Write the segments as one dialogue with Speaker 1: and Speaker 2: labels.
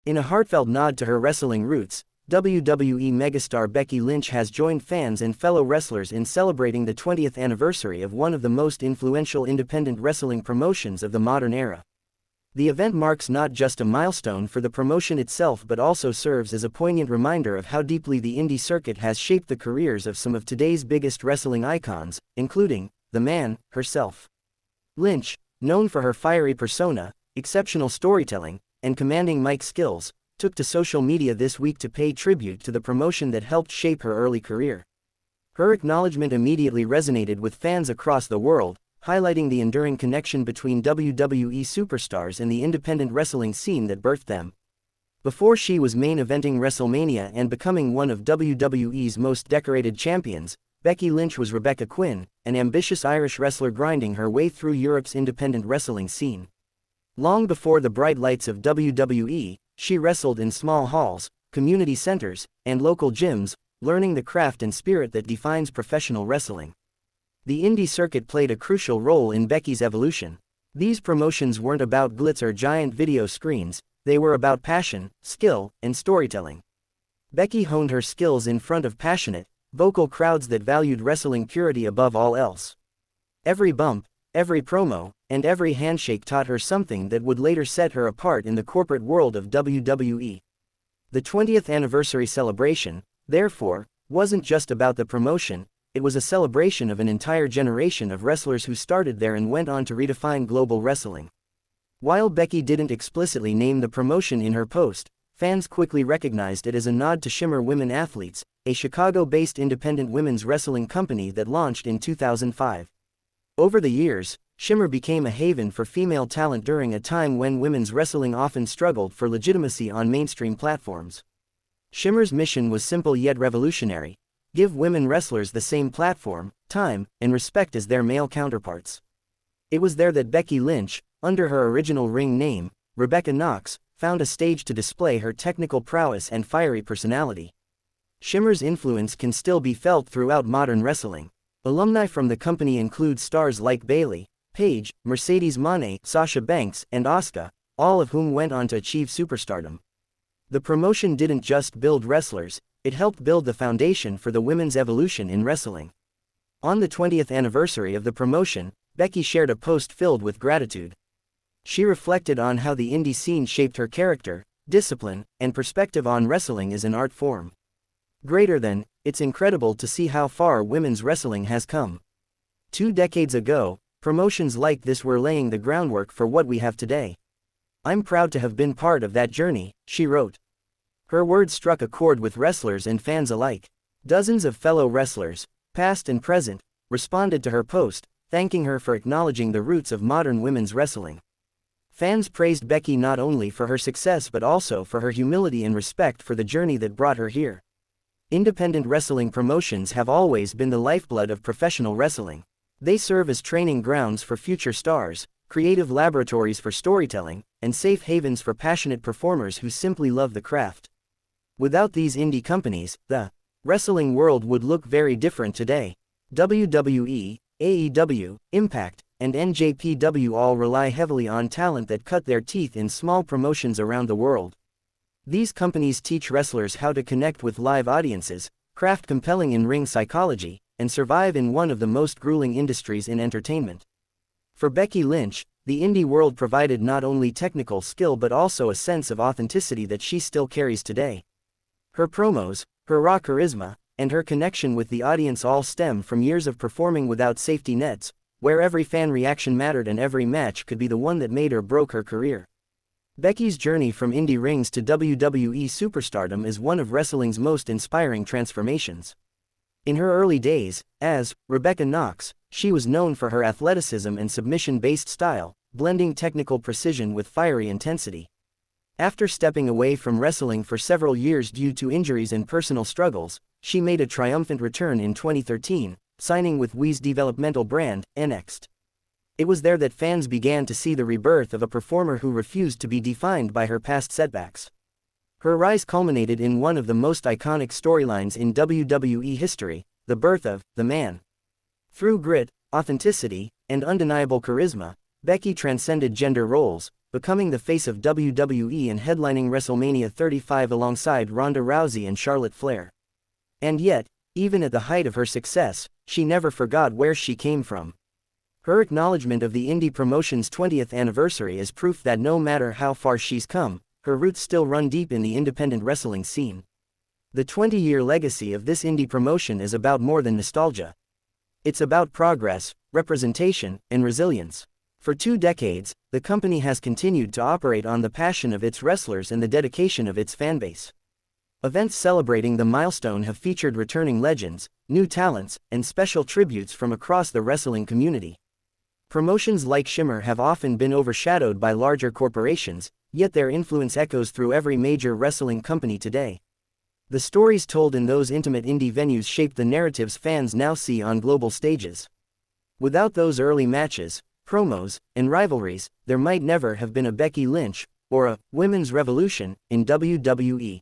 Speaker 1: In a heartfelt nod to her wrestling roots, WWE megastar Becky Lynch has joined fans and fellow wrestlers in celebrating the 20th anniversary of one of the most influential independent wrestling promotions of the modern era. The event marks not just a milestone for the promotion itself but also serves as a poignant reminder of how deeply the indie circuit has shaped the careers of some of today's biggest wrestling icons, including the man herself. Lynch, known for her fiery persona, exceptional storytelling, and commanding mic skills, took to social media this week to pay tribute to the promotion that helped shape her early career. Her acknowledgement immediately resonated with fans across the world, highlighting the enduring connection between WWE superstars and the independent wrestling scene that birthed them. Before she was main eventing WrestleMania and becoming one of WWE's most decorated champions, Becky Lynch was Rebecca Quinn, an ambitious Irish wrestler grinding her way through Europe's independent wrestling scene. Long before the bright lights of WWE, she wrestled in small halls, community centers, and local gyms, learning the craft and spirit that defines professional wrestling. The indie circuit played a crucial role in Becky's evolution. These promotions weren't about glitz or giant video screens, they were about passion, skill, and storytelling. Becky honed her skills in front of passionate, vocal crowds that valued wrestling purity above all else. Every bump, every promo, and every handshake taught her something that would later set her apart in the corporate world of WWE. The 20th anniversary celebration, therefore, wasn't just about the promotion, it was a celebration of an entire generation of wrestlers who started there and went on to redefine global wrestling. While Becky didn't explicitly name the promotion in her post, fans quickly recognized it as a nod to Shimmer Women Athletes, a Chicago-based independent women's wrestling company that launched in 2005. Over the years, Shimmer became a haven for female talent during a time when women's wrestling often struggled for legitimacy on mainstream platforms. Shimmer's mission was simple yet revolutionary: give women wrestlers the same platform, time, and respect as their male counterparts. It was there that Becky Lynch, under her original ring name, Rebecca Knox, found a stage to display her technical prowess and fiery personality. Shimmer's influence can still be felt throughout modern wrestling. Alumni from the company include stars like Bayley, Paige, Mercedes Moné, Sasha Banks, and Asuka, all of whom went on to achieve superstardom. The promotion didn't just build wrestlers, it helped build the foundation for the women's evolution in wrestling. On the 20th anniversary of the promotion, Becky shared a post filled with gratitude. She reflected on how the indie scene shaped her character, discipline, and perspective on wrestling as an art form. Greater than, it's incredible to see how far women's wrestling has come. 2 decades ago, promotions like this were laying the groundwork for what we have today. I'm proud to have been part of that journey, she wrote. Her words struck a chord with wrestlers and fans alike. Dozens of fellow wrestlers, past and present, responded to her post, thanking her for acknowledging the roots of modern women's wrestling. Fans praised Becky not only for her success but also for her humility and respect for the journey that brought her here. Independent wrestling promotions have always been the lifeblood of professional wrestling. They serve as training grounds for future stars, creative laboratories for storytelling, and safe havens for passionate performers who simply love the craft. Without these indie companies, the wrestling world would look very different today. WWE, AEW, Impact, and NJPW all rely heavily on talent that cut their teeth in small promotions around the world. These companies teach wrestlers how to connect with live audiences, craft compelling in-ring psychology, and survive in one of the most grueling industries in entertainment. For Becky Lynch, the indie world provided not only technical skill but also a sense of authenticity that she still carries today. Her promos, her raw charisma, and her connection with the audience all stem from years of performing without safety nets, where every fan reaction mattered and every match could be the one that made or broke her career. Becky's journey from indie rings to WWE superstardom is one of wrestling's most inspiring transformations. In her early days, as Rebecca Knox, she was known for her athleticism and submission-based style, blending technical precision with fiery intensity. After stepping away from wrestling for several years due to injuries and personal struggles, she made a triumphant return in 2013, signing with WWE's developmental brand, NXT. It was there that fans began to see the rebirth of a performer who refused to be defined by her past setbacks. Her rise culminated in one of the most iconic storylines in WWE history, the birth of the man. Through grit, authenticity, and undeniable charisma, Becky transcended gender roles, becoming the face of WWE and headlining WrestleMania 35 alongside Ronda Rousey and Charlotte Flair. And yet, even at the height of her success, she never forgot where she came from. Her acknowledgement of the indie promotion's 20th anniversary is proof that no matter how far she's come, her roots still run deep in the independent wrestling scene. The 20-year legacy of this indie promotion is about more than nostalgia. It's about progress, representation, and resilience. For 2 decades, the company has continued to operate on the passion of its wrestlers and the dedication of its fanbase. Events celebrating the milestone have featured returning legends, new talents, and special tributes from across the wrestling community. Promotions like Shimmer have often been overshadowed by larger corporations, yet their influence echoes through every major wrestling company today. The stories told in those intimate indie venues shaped the narratives fans now see on global stages. Without those early matches, promos, and rivalries, there might never have been a Becky Lynch, or a Women's Revolution, in WWE.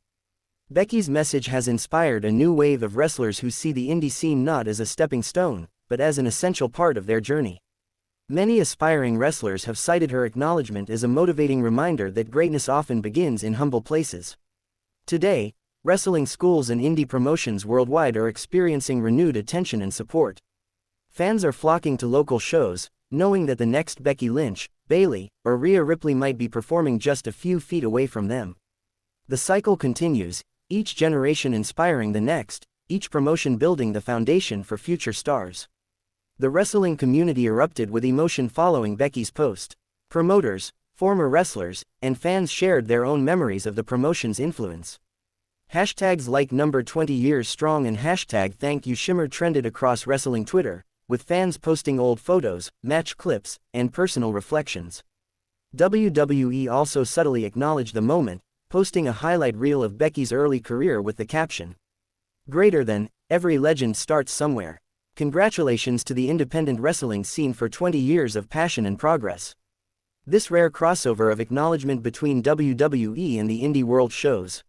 Speaker 1: Becky's message has inspired a new wave of wrestlers who see the indie scene not as a stepping stone, but as an essential part of their journey. Many aspiring wrestlers have cited her acknowledgement as a motivating reminder that greatness often begins in humble places. Today, wrestling schools and indie promotions worldwide are experiencing renewed attention and support. Fans are flocking to local shows, knowing that the next Becky Lynch, Bayley, or Rhea Ripley might be performing just a few feet away from them. The cycle continues, each generation inspiring the next, each promotion building the foundation for future stars. The wrestling community erupted with emotion following Becky's post. Promoters, former wrestlers, and fans shared their own memories of the promotion's influence. Hashtags like number 20 years strong and hashtag thank you Shimmer trended across wrestling Twitter, with fans posting old photos, match clips, and personal reflections. WWE also subtly acknowledged the moment, posting a highlight reel of Becky's early career with the caption, "Greater than, every legend starts somewhere. Congratulations to the independent wrestling scene for 20 years of passion and progress." This rare crossover of acknowledgement between WWE and the indie world shows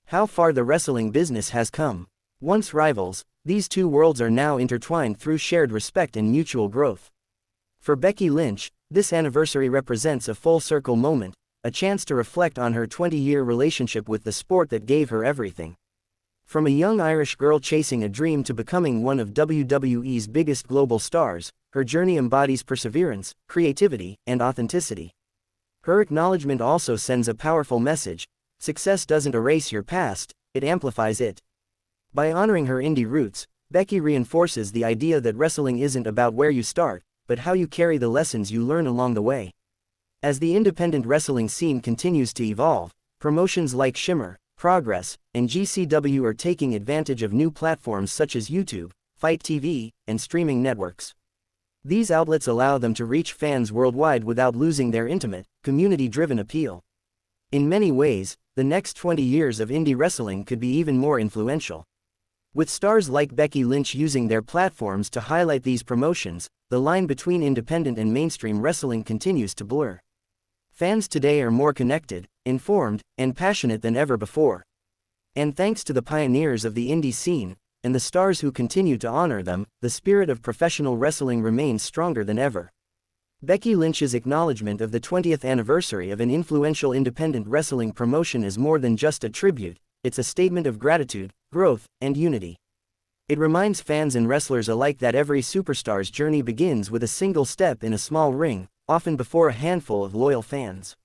Speaker 1: how far the wrestling business has come. Once rivals, these two worlds are now intertwined through shared respect and mutual growth. For Becky Lynch, this anniversary represents a full circle moment, a chance to reflect on her 20-year relationship with the sport that gave her everything. From a young Irish girl chasing a dream to becoming one of WWE's biggest global stars, her journey embodies perseverance, creativity, and authenticity. Her acknowledgement also sends a powerful message: success doesn't erase your past, it amplifies it. By honoring her indie roots, Becky reinforces the idea that wrestling isn't about where you start, but how you carry the lessons you learn along the way. As the independent wrestling scene continues to evolve, promotions like Shimmer, Progress, and GCW are taking advantage of new platforms such as YouTube, Fight TV, and streaming networks. These outlets allow them to reach fans worldwide without losing their intimate, community-driven appeal. In many ways, the next 20 years of indie wrestling could be even more influential. With stars like Becky Lynch using their platforms to highlight these promotions, the line between independent and mainstream wrestling continues to blur. Fans today are more connected, informed, and passionate than ever before. And thanks to the pioneers of the indie scene, and the stars who continue to honor them, the spirit of professional wrestling remains stronger than ever. Becky Lynch's acknowledgement of the 20th anniversary of an influential independent wrestling promotion is more than just a tribute, it's a statement of gratitude, growth, and unity. It reminds fans and wrestlers alike that every superstar's journey begins with a single step in a small ring, often before a handful of loyal fans.